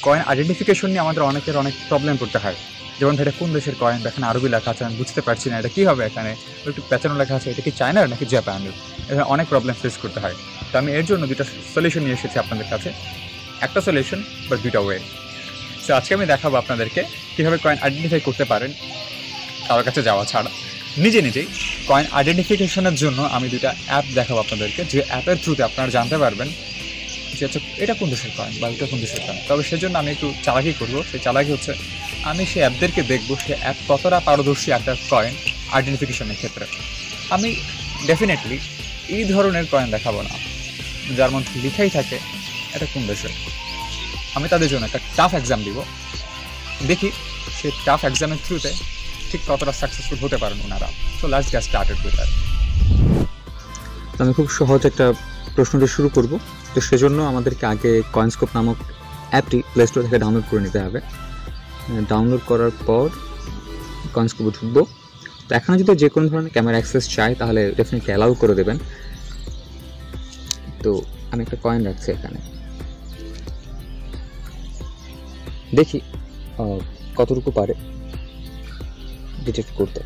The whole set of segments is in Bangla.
কয়েন আইডেন্টিফিকেশন নিয়ে আমাদের অনেকের অনেক প্রবলেম করতে হয়। যেমন এটা কোন দেশের কয়েন, এখানে আরবি লেখা আছে, আমি বুঝতে পারছি না এটা কী হবে, এখানে একটু পেঁচানো লেখা আছে, এটা কি চায়নার নাকি জাপানের, এখানে অনেক প্রবলেম ফেস করতে হয়। তো আমি এর জন্য দুটো সলিউশন নিয়ে এসেছি আপনাদের কাছে, একটা সলিউশন বা দুইটা ওয়ে। সো আজকে আমি দেখাবো আপনাদেরকে কীভাবে কয়েন আইডেন্টিফাই করতে পারেন কারোর কাছে যাওয়া ছাড়া, নিজেই কয়েন আইডেন্টিফিকেশনের জন্য আমি দুইটা অ্যাপ দেখাবো আপনাদেরকে, যে অ্যাপের থ্রুতে আপনারা জানতে পারবেন যে হচ্ছে এটা কোন দেশের কয়েন বা এটা কোন দেশের কয়েন। তবে সেজন্য আমি একটু চালাকি করবো। সেই চালাকি হচ্ছে আমি সেই অ্যাপদেরকে দেখবো সে অ্যাপ কতটা পারদর্শী একটা কয়েন আইডেন্টিফিকেশনের ক্ষেত্রে। আমি ডেফিনেটলি এই ধরনের কয়েন দেখাবো না যার মধ্যে লিখাই থাকে এটা কোন দেশের। আমি তাদের জন্য একটা টাফ এক্সাম দিব, দেখি সেই টাফ এক্সামের থ্রুতে ঠিক কতটা সাকসেসফুল হতে পারেন ওনারা। So let's get started with that. আমি খুব সহজ একটা প্রশ্ন দিয়ে শুরু করব। তো সেজন্য আমাদেরকে আগে কয়েনস্কোপ নামক অ্যাপটি প্লে স্টোর থেকে ডাউনলোড করে নিতে হবে। ডাউনলোড করার পর কয়েনস্কোপে ঢুকবো। তো এখানে যদি যে কোনো ধরনের ক্যামেরা অ্যাক্সেস চাই তাহলে ডেফিনেটলি অ্যালাউ করে দেবেন। তো আমি একটা কয়েন রাখছি এখানে, দেখি কতটুকু পারে ডিটেক্ট করতে।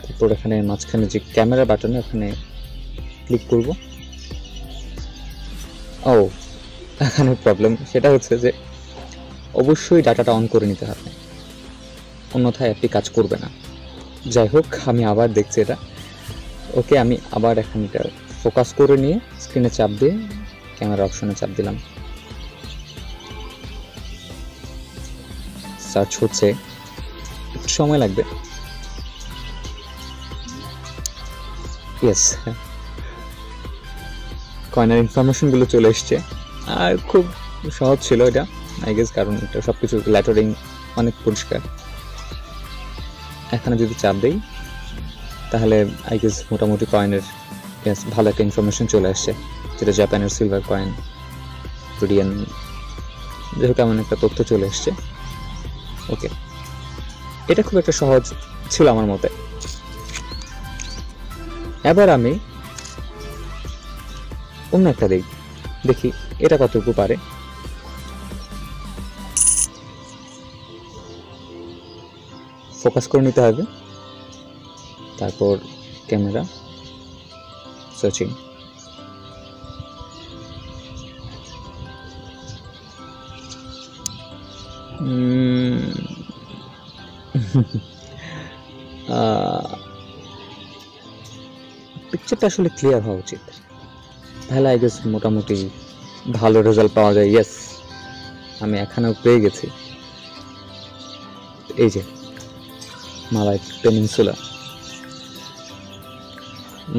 তারপর এখানে মাঝখানে যে ক্যামেরা বাটনে ওখানে ক্লিক করব। ও এখানে প্রবলেম সেটা হচ্ছে যে অবশ্যই ডাটাটা অন করে নিতে হবে, অন্যথায় অ্যাপটি কাজ করবে না। যাই হোক, আমি আবার দেখছি এটা। ওকে, আমি আবার এখন এটা ফোকাস করে নিয়ে স্ক্রিনে চাপ দিয়ে ক্যামেরা অপশনে চাপ দিলাম। সার্চ হচ্ছে, একটু সময় লাগবে। ইয়েস, কয়েনের ইনফরমেশনগুলো চলে এসছে। আর খুব সহজ ছিল এটা, আই গেস, কারণ এটা সব কিছু ল্যাটারিং অনেক পরিষ্কার। এখানে যদি চাপ দেই তাহলে আই গেস মোটামুটি কয়েনের ভালো একটা ইনফরমেশন চলে আসছে, যেটা জাপানের সিলভার কয়েন, কোরিয়ান, যেহেতু এমন একটা তথ্য চলে এসছে। ওকে, এটা খুব একটা সহজ ছিল আমার মতে। এবার আমি অন্য একটা দেখি এটা কতটুকু পারে। ফোকাস করে নিতে হবে, তারপর ক্যামেরা সার্চিং। পিকচারটা আসলে ক্লিয়ার হওয়া উচিত, তাহলে আই গেস মোটামুটি ভালো রেজাল্ট পাওয়া যায়। ইয়েস, আমি এখানেও পেয়ে গেছি। এই যে মালাই পেনিনসুলা,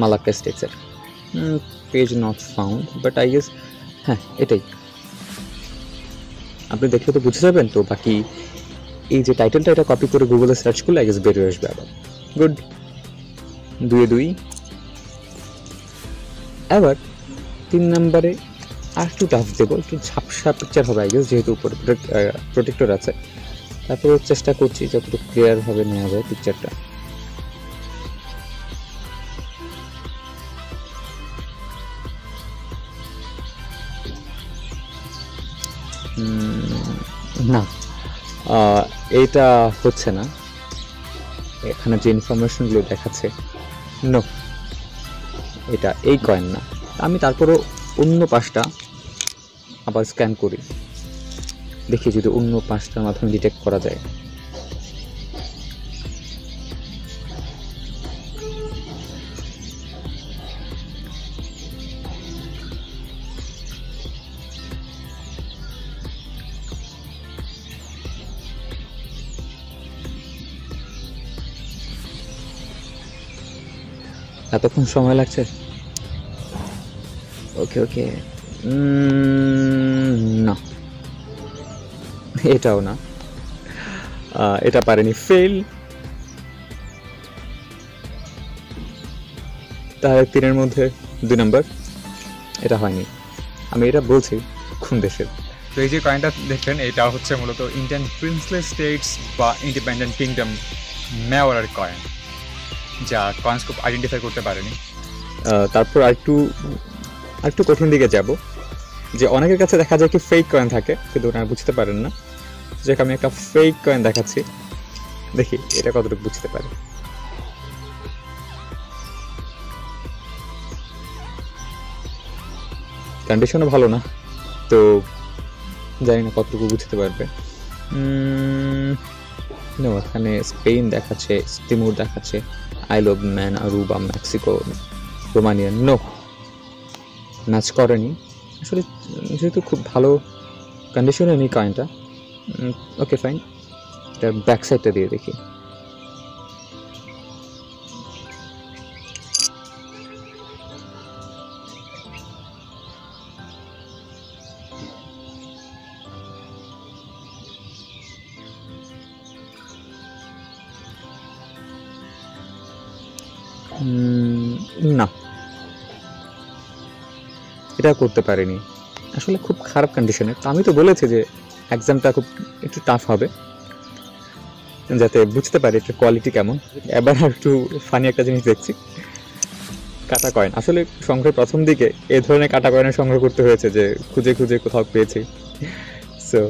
মালাক্কা স্টেটসের page not found, but I guess হ্যাঁ এটাই। আপনি দেখে তো বুঝে যাবেন। তো বাকি এই যে টাইটেলটা, এটা কপি করে গুগলে সার্চ করলে আই গেস বেরিয়ে আসবে। আবার গুড, 2-2। এবার 3 নম্বরে আর একটু টাফ দেবো, একটু ঝাপসা পিকচার হবে আই গেস, যেহেতু উপরে প্রোটেক্টর আছে। তারপরে চেষ্টা করছি যতটুকু ক্লিয়ারভাবে নেওয়া যায় পিকচারটা। না, এইটা হচ্ছে না। এখানে যে ইনফরমেশনগুলো দেখাচ্ছে, নো, এটা এই কয়েন না। আমি তারপরও অন্য পাশটা আবার স্ক্যান করি, দেখি যদি অন্য পাশটার মাধ্যমে ডিটেক্ট করা যায়। এতক্ষণ সময় লাগছে। ওকে, না, এটাও না, এটা পারেনি, ফেল। তাহলে 3-এর মধ্যে 2 নম্বর, এটা হয়নি। আমি এটা বলছি কোন দেশের। তো এই যে কয়েনটা দেখলেন, এটা হচ্ছে মূলত ইন্ডিয়ান প্রিন্সলেস স্টেটস বা ইন্ডিপেন্ডেন্ট কিংডম মেওয়ারের কয়েন, যা কয়েনস্কোপ আইডেন্টিফাই করতে পারেনি। তারপর আরেকটু কঠিন দিকে যাব। যে অনেকের কাছে দেখা যায় কি ফেক কয়েন থাকে, কিন্তু ওনারা বুঝতে পারেন না। যে আমি একটা ফেক কয়েন দেখাচ্ছি, দেখি এটা কতটুকু বুঝতে পারে। কন্ডিশনও ভালো না, তো জানি না কতটুকু বুঝতে পারবে। এখানে স্পেন দেখাচ্ছে, তিমুর দেখাচ্ছে, আই of Man, Aruba, Mexico, Romanian. No, match করেনি আসলে, যেহেতু খুব ভালো কন্ডিশনে নেই কয়েনটা। ওকে ফাইন, এটার ব্যাক সাইডটা দিয়ে দেখি। না, এটা করতে পারিনি আসলে, খুব খারাপ কন্ডিশনে। তো আমি তো বলেছি যে এক্সামটা খুব একটু টাফ হবে, যাতে বুঝতে পারি এটার কোয়ালিটি কেমন। এবার আর একটু ফানি একটা জিনিস দেখছি, কাটা কয়েন। আসলে সংগ্রহের প্রথম দিকে এই ধরনের কাটা কয়েনের সংগ্রহ করতে হয়েছে, যে খুঁজে খুঁজে কোথাও পেয়েছি। সো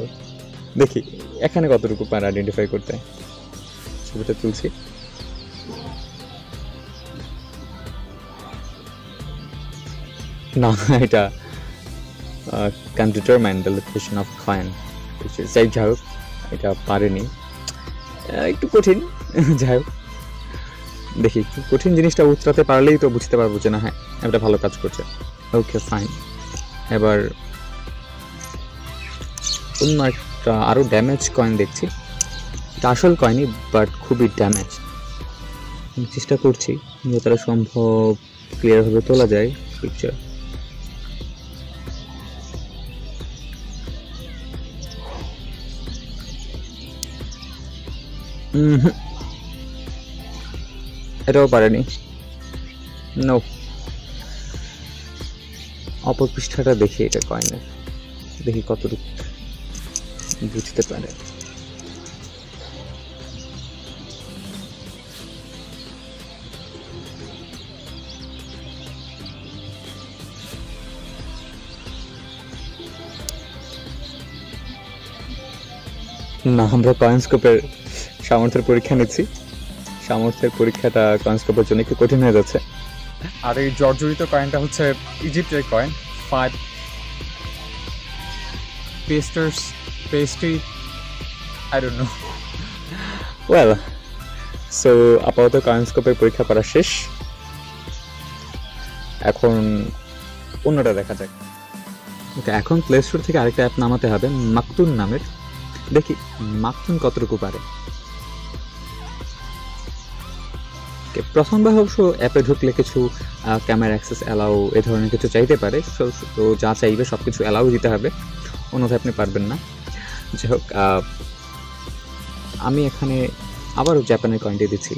দেখি এখানে কতটুকু পার আইডেন্টিফাই করতে। ছবিটা তুলছি। না, এটা can determine the location of coin, যাই হোক এটা পারেনি, একটু কঠিন। যাই হোক, দেখি কঠিন জিনিসটা উতরাতে পারলেই তো বুঝতে পারবো যে না হ্যাঁ এটা ভালো কাজ করছে। ওকে ফাইন, এবার অন্য একটা আরও ড্যামেজ কয়েন দেখছি। এটা আসল কয়েনই, বাট খুবই ড্যামেজ। চেষ্টা করছি যতটা সম্ভব ক্লিয়ারভাবে তোলা যায় পিকচার। এটাও পারেনি। নো, অপর পৃষ্ঠাটা দেখি এটা কয়েনের, দেখি কতটুকু বুঝতে পারে। না, আমরা কয়েনস্কোপের সামর্থ্যের পরীক্ষা নিচ্ছি। সামর্থ্যের পরীক্ষাটা কয়েনস্কোপের জন্য একটু কঠিন হয়ে যাচ্ছে। আর এই জর্জরিত কয়েনটা হচ্ছে ইজিপ্টের coin, 5 piastre, I don't know. Well, so আপাতত কয়েনস্কোপের পরীক্ষা করা শেষ, এখন অন্যটা দেখা যাক। ওকে, এখন প্লে স্টোর থেকে আরেকটা অ্যাপ নামাতে হবে, মাকতুন নামের। দেখি মাকতুন কতটুকু পারে। প্রথমবার অবশ্য অ্যাপে ঢুকলে কিছু ক্যামেরা অ্যাক্সেস অ্যালাউ এ ধরনের কিছু চাইতে পারে, তো যা চাইবে সব কিছু অ্যালাউ দিতে হবে, অন্যথায় আপনি পারবেন না। যাই হোক, আমি এখানে আবারও জাপানের কয়েনটি দিচ্ছি।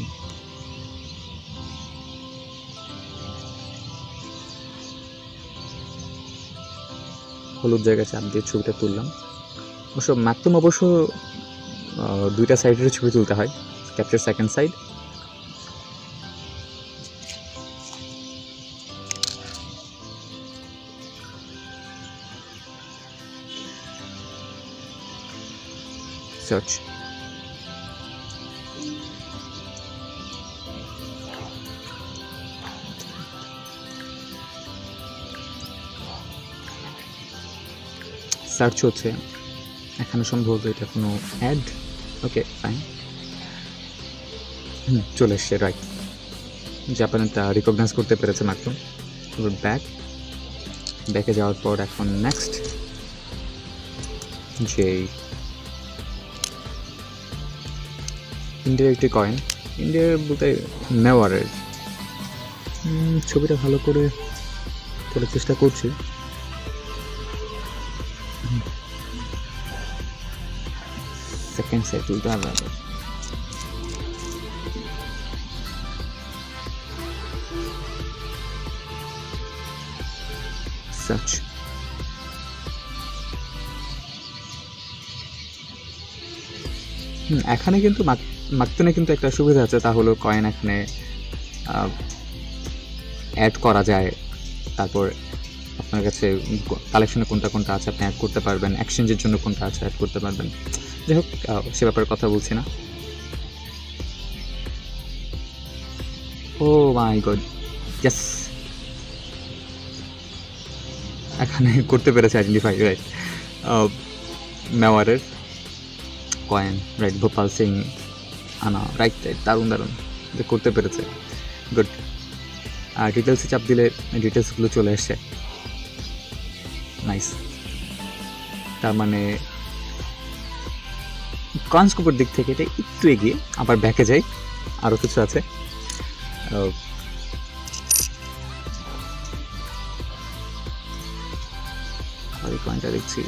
হলুদ জায়গায় চাপ দিয়ে ছবিটা তুললাম। অবশ্য মাকতুম অবশ্য দুইটা সাইডের ছবি তুলতে হয়, capture second side. Search, search হচ্ছে এখানে, সম্ভবত এটা কোনো অ্যাড। ওকে ফাইন, চলে এসছে, রাইট। জাপানেরটা রিকগনাইজ করতে পেরেছে মাকতুম। এবার ব্যাকে যাওয়ার পর এখন নেক্সট, যে ইন্ডিয়ার একটি কয়েন, ইন্ডিয়ার বলতে নেওয়ারের। ছবিটা ভালো করে তোলার চেষ্টা করছি। সেকেন্ড সাইড তুলতে হবে আবার। সার্চ, এখানে কিন্তু মাকতুনে কিন্তু একটা সুবিধা আছে, তা হলো কয়েন এখানে অ্যাড করা যায়, তারপর আপনার কাছে কালেকশনে কোনটা কোনটা আছে আপনি অ্যাড করতে পারবেন, এক্সচেঞ্জের জন্য কোনটা আছে অ্যাড করতে পারবেন। যাই হোক, সে ব্যাপারে কথা বলছি না। ও মাই গড, ইয়েস, এখানে করতে পেরেছে আইডেন্টিফাই, রাইট, মেওয়ারের coin, right, Bhopal Singh anna, right right, দারুণ দারুণ, যে করতে পেরেছে, গুড। আর ডিটেলসে চাপ দিলে ডিটেলসগুলো চলে আসছে, নাইস। তার মানে কয়েনস্কোপের দিক থেকে এটা একটু এগিয়ে, আবার ব্যাকে যাই, আরও কিছু আছে। ওই কয়েনটা দেখছি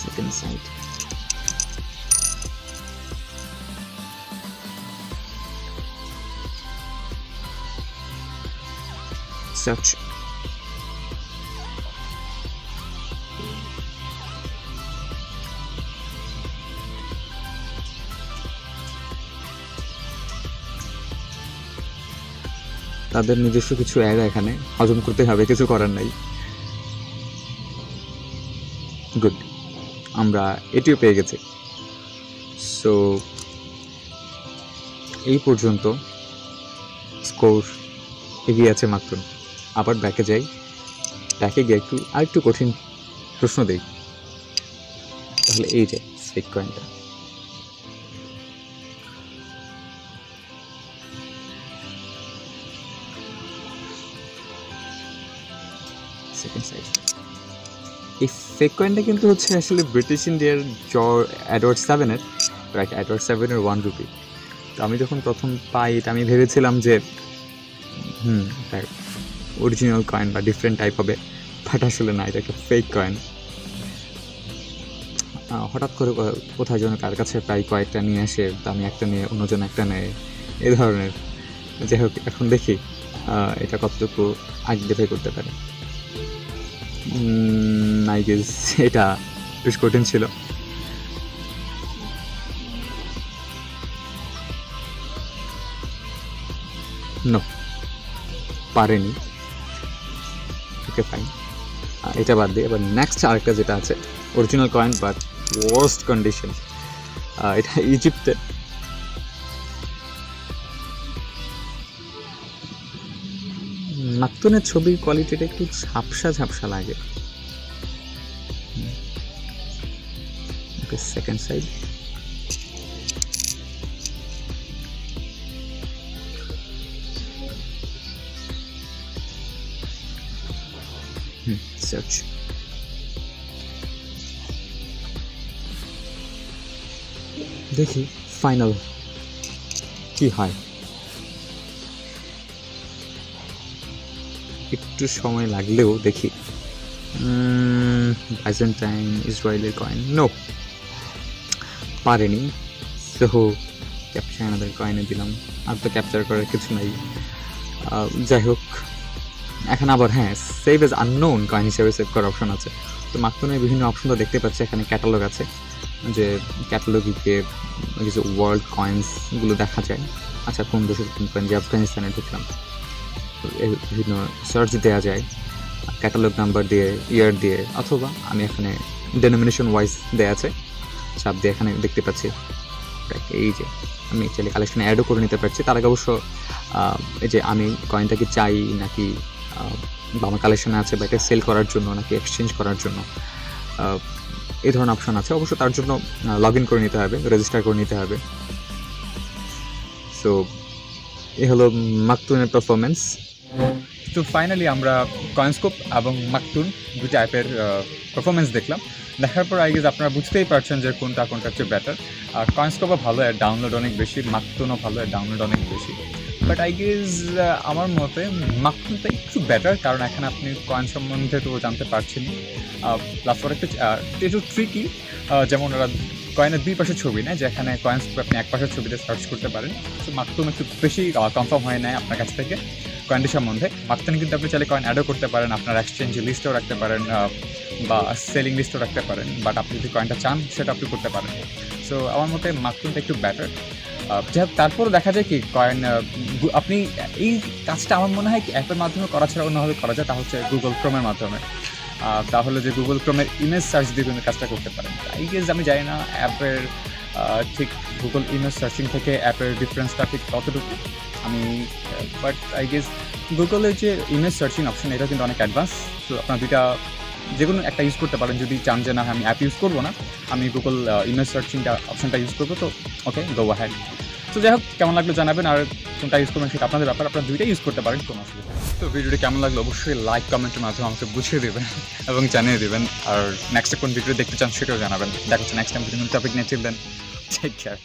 সেকেন্ড সাইড, সার্চ, তাদের নিজস্ব কিছু অ্যাড এখানে হজম করতে হবে, কিছু করার নাই। গুড, আমরা এটিও পেয়ে গেছি। সো এই পর্যন্ত স্কোর এগিয়ে আছে মাত্র। আবার ব্যাকে যাই, ব্যাকে গিয়ে আরেকটু কঠিন প্রশ্ন দেই। তাহলে এই যে ফেক কয়েনটা, সেকেন্ড সাইড, এই ফেক কয়েনটা কিন্তু হচ্ছে আসলে ব্রিটিশ ইন্ডিয়ার এডওয়ার্ড 7-এর, রাইট, এডওয়ার্ড 7-এর 1 রুপি। তো আমি যখন প্রথম পাই এটা আমি ভেবেছিলাম যে অরিজিনাল কয়েন বা ডিফারেন্ট টাইপ হবে, বাট আসলে না, এটা একটা ফেক কয়েন। হঠাৎ করে কোথায় যেন কার কাছে পাই, কয়েকটা নিয়ে আসে, তো আমি একটা নিয়ে অন্যজন একটা নেয়, এই ধরনের। যাই হোক, এখন দেখি এটা কতটুকু আইডেন্টিফাই করতে পারে। আই গেস এটা বেশ কঠিন ছিল। নো, পারেনি। ওকে, ফাইন, এটা বাদ দিয়ে এবার নেক্সট আরেকটা যেটা আছে original coin but worst condition, এটা ইজিপ্টে। মাকতুনের ছবির কোয়ালিটিটা একটু ঝাপসা ঝাপসা লাগে। ওকে, সেকেন্ড সাইড, সার্চ, দেখি ফাইনাল কি হয়। একটু সময় লাগলেও দেখি। বাইজেন্টাইন ইসরায়েলের কয়েন, নো, পারেনি। সো ক্যাপচার আমাদের কয়েনে দিলাম, আর তো ক্যাপচার করার কিছু নাই। যাই হোক, এখন আবার হ্যাঁ, সেভ এজ আননোন কয়েন হিসেবে সেভ করার অপশন আছে। তো মাকতুনের বিভিন্ন অপশন তো দেখতে পাচ্ছি, এখানে ক্যাটালগ আছে, যে ক্যাটালগে গিয়ে কিছু ওয়ার্ল্ড কয়েন্সগুলো দেখা যায়। আচ্ছা, কোন দেশের কোন কয়েন, যে আফগানিস্তানে ঢুকলাম, বিভিন্ন সার্চ দেওয়া যায় ক্যাটালগ নাম্বার দিয়ে, ইয়ার দিয়ে, অথবা আমি এখানে ডেনোমিনেশন ওয়াইজ দেওয়া আছে, চাপ দিয়ে এখানে দেখতে পাচ্ছি। এই যে আমি চাইলে কালেকশনে অ্যাডও করে নিতে পারছি। তার আগে অবশ্য এই যে আমি কয়েনটাকে চাই নাকি বা আমার কালেকশনে আছে, বা এটা সেল করার জন্য নাকি এক্সচেঞ্জ করার জন্য, এই ধরনের অপশন আছে। অবশ্য তার জন্য লগ ইন করে নিতে হবে, রেজিস্টার করে নিতে হবে। সো এই হলো মাকতুনের পারফরমেন্স। তো ফাইনালি আমরা কয়েনস্কোপ এবং মাকতুন দুটি অ্যাপের পারফরমেন্স দেখলাম। দেখার পর আই গেস আপনারা বুঝতেই পারছেন যে কোনটা হচ্ছে বেটার। আর কয়েনস্কোপও ভালো, এর ডাউনলোড অনেক বেশি, মাকতুনও ভালো, এর ডাউনলোড অনেক বেশি। বাট আই গেস আমার মতে মাকতুনটা একটু বেটার, কারণ এখানে আপনি কয়েন সম্বন্ধে তো জানতে পারছেন। প্লাস ওর একটু ট্রিকি, যেমন ওরা কয়েনের দুই পাশের ছবি নেয়, যেখানে কয়েনস্কোপ আপনি এক পাশের ছবিতে সার্চ করতে পারেন। সো মাকতুন একটু বেশি কনফার্ম হয়ে নেয় আপনার কাছ থেকে কয়েনটি সম্বন্ধে। মাকতুনে কিন্তু আপনি চাইলে কয়েন অ্যাডও করতে পারেন, আপনার এক্সচেঞ্জ লিস্টেও রাখতে পারেন, বা সেলিং লিস্টেও রাখতে পারেন। বাট আপনি যদি কয়েনটা চান সেটা আপনি করতে পারেন। সো আমার মতে মাকতুনটা একটু বেটার। যাই হোক, তারপরও দেখা যায় কি কয়েন আপনি এই কাজটা আমার মনে হয় কি অ্যাপের মাধ্যমে করা ছাড়া অন্যভাবে করা যায়, তা হচ্ছে গুগল ক্রোমের মাধ্যমে। তাহলে যে গুগল ক্রোমের ইমেজ সার্চ দিয়ে কিন্তু কাজটা করতে পারেন। আই গেস আমি জানি না অ্যাপের ঠিক গুগল ইমেজ সার্চিং থেকে অ্যাপের ডিফারেন্সটা ঠিক কতটুকু আমি, বাট আই গেস গুগলের যে ইমেজ সার্চিং অপশন এটা কিন্তু অনেক অ্যাডভান্স। তো আপনার দুইটা যে কোনো একটা ইউজ করতে পারেন। যদি চান যে না আমি অ্যাপ ইউজ করবো না, আমি গুগল ইমেজ সার্চিংটা অপশনটা ইউজ করবো, তো ওকে, গো অ্যাহেড। তো যাই হোক, কেমন লাগলো জানাবেন, আর কোনটা ইউজ করবেন সেটা আপনাদের ব্যাপার, আপনারা দুইটাই ইউজ করতে পারেন, কোনো অসুবিধা নেই। তো ভিডিওটি কেমন লাগলো অবশ্যই লাইক কমেন্টের মাধ্যমে আমাকে বুঝিয়ে দেবেন এবং জানিয়ে দেবেন, আর নেক্সট কোন ভিডিও দেখতে চান সেটাও জানাবেন। দেখা হচ্ছে নেক্সট টাইম টপিক নিয়ে। Till then, take care.